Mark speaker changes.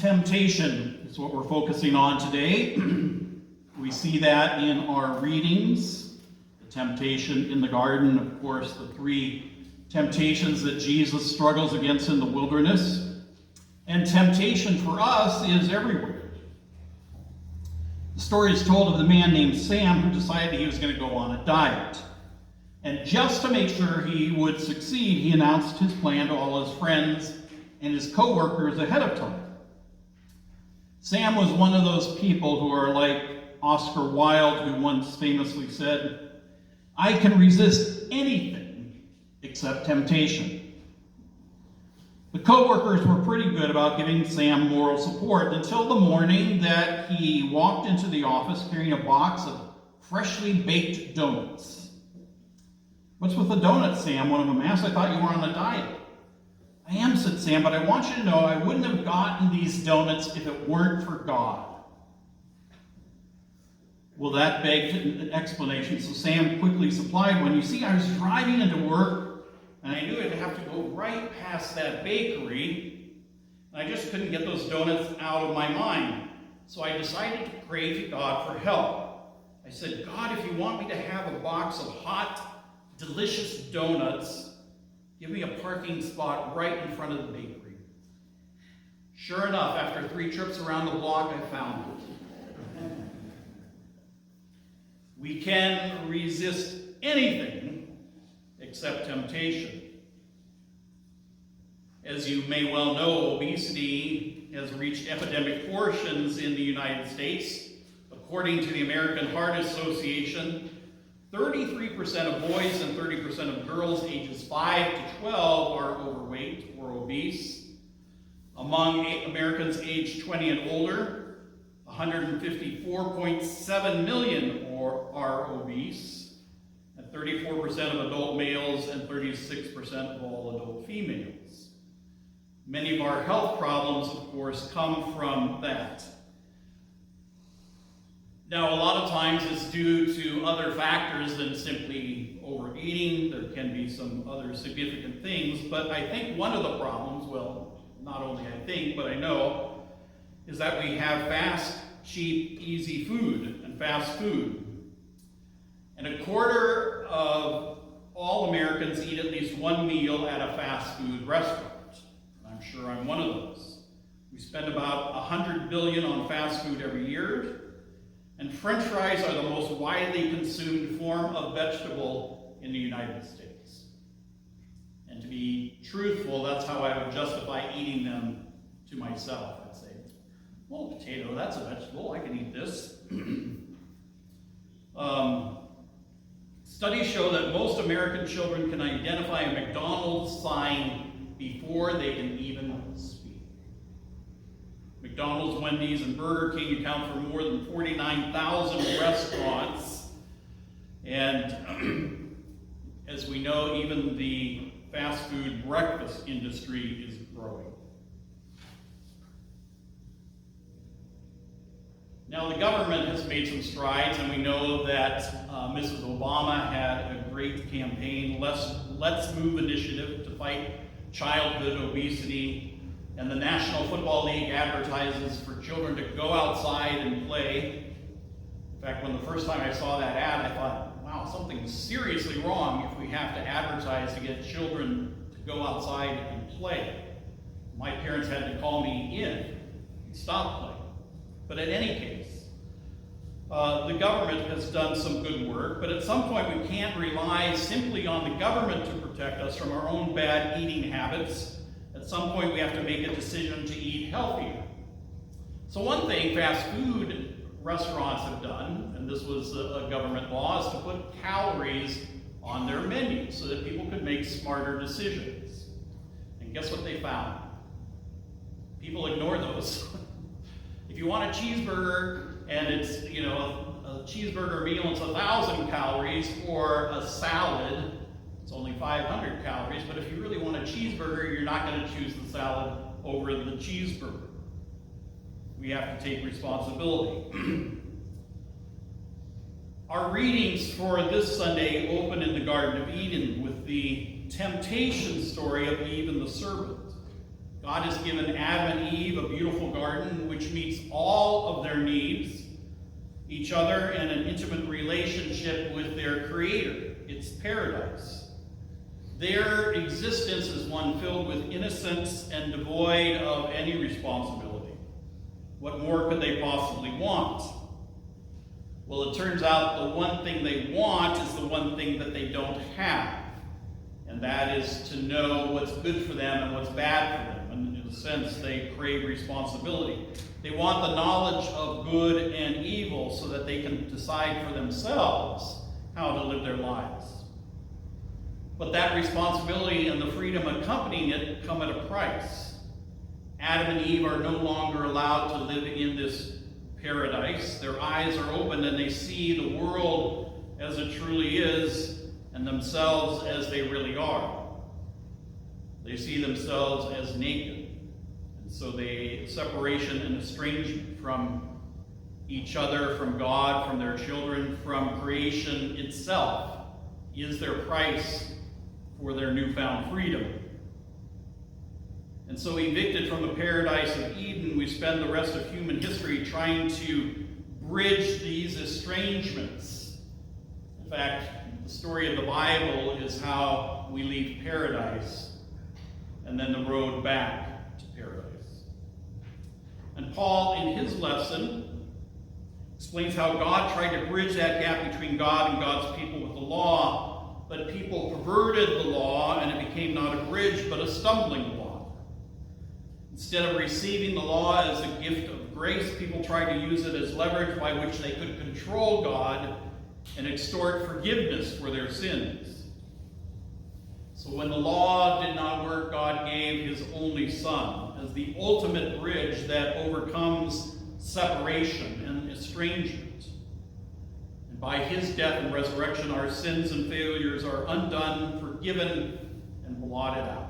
Speaker 1: Temptation is what we're focusing on today. We see that in our readings. The temptation in the garden, of course, the three temptations that Jesus struggles against in the wilderness. And temptation for us is everywhere. The story is told of the man named Sam who decided he was going to go on a diet. And just to make sure he would succeed, he announced his plan to all his friends and his co-workers ahead of time. Sam was one of those people who are like Oscar Wilde, who once famously said, "I can resist anything except temptation." The co-workers were pretty good about giving Sam moral support until the morning that he walked into the office carrying a box of freshly baked donuts. "What's with the donuts, Sam?" one of them asked. "I thought you were on a diet." "I am," said Sam, "but I want you to know I wouldn't have gotten these donuts if it weren't for God." Well, that begged an explanation, so Sam quickly supplied one. "You see, I was driving into work, and I knew I'd have to go right past that bakery, and I just couldn't get those donuts out of my mind. So I decided to pray to God for help. I said, 'God, if you want me to have a box of hot, delicious donuts, give me a parking spot right in front of the bakery.' Sure enough, after 3 trips around the block, I found it." We can resist anything except temptation. As you may well know, obesity has reached epidemic proportions in the United States. According to the American Heart Association, 33% of boys and 30% of girls ages 5 to 12 are overweight or obese. Among Americans aged 20 and older, 154.7 million are obese, and 34% of adult males and 36% of all adult females. Many of our health problems, of course, come from that. Now, a lot of times it's due to other factors than simply overeating. There can be some other significant things, but I think one of the problems, well, not only I think, but I know, is that we have fast, cheap, easy food and fast food. And 1/4 of all Americans eat at least one meal at a fast food restaurant. I'm sure I'm one of those. We spend about $100 billion on fast food every year. And French fries are the most widely consumed form of vegetable in the United States. And to be truthful, that's how I would justify eating them to myself. I'd say, well, potato, that's a vegetable, I can eat this. Studies show that most American children can identify a McDonald's sign before they can even speak. McDonald's, Wendy's, and Burger King account for more than 49,000 restaurants. And as we know, even the fast food breakfast industry is growing. Now, the government has made some strides, and we know that Mrs. Obama had a great campaign, Let's Move initiative, to fight childhood obesity. And the National Football League advertises for children to go outside and play. In fact, when the first time I saw that ad, I thought, wow, something's seriously wrong if we have to advertise to get children to go outside and play. My parents had to call me in and stop playing. But in any case, the government has done some good work, but at some point we can't rely simply on the government to protect us from our own bad eating habits. At some point, we have to make a decision to eat healthier. So one thing fast food restaurants have done, and this was a government law, is to put calories on their menu so that people could make smarter decisions. And guess what they found? People ignore those. If you want a cheeseburger and it's, a cheeseburger meal, it's 1,000 calories, or a salad, it's only 500 calories, but if you really want a cheeseburger, you're not going to choose the salad over the cheeseburger. We have to take responsibility. Our readings for this Sunday open in the Garden of Eden with the temptation story of Eve and the serpent. God has given Adam and Eve a beautiful garden which meets all of their needs, each other in an intimate relationship with their Creator. It's paradise. Their existence is one filled with innocence and devoid of any responsibility. What more could they possibly want? Well, it turns out the one thing they want is the one thing that they don't have. And that is to know what's good for them and what's bad for them. And in a sense, they crave responsibility. They want the knowledge of good and evil so that they can decide for themselves how to live their lives. But that responsibility and the freedom accompanying it come at a price. Adam and Eve are no longer allowed to live in this paradise. Their eyes are opened and they see the world as it truly is and themselves as they really are. They see themselves as naked. And so separation and estrangement from each other, from God, from their children, from creation itself is their price for their newfound freedom. And so evicted from the paradise of Eden, we spend the rest of human history trying to bridge these estrangements. In fact, the story of the Bible is how we leave paradise and then the road back to paradise. And Paul, in his lesson, explains how God tried to bridge that gap between God and God's people with the law, but people perverted the law and it became not a bridge but a stumbling block. Instead of receiving the law as a gift of grace, people tried to use it as leverage by which they could control God and extort forgiveness for their sins. So when the law did not work, God gave his only Son as the ultimate bridge that overcomes separation and estrangement. And by his death and resurrection, our sins and failures are undone, forgiven, and blotted out.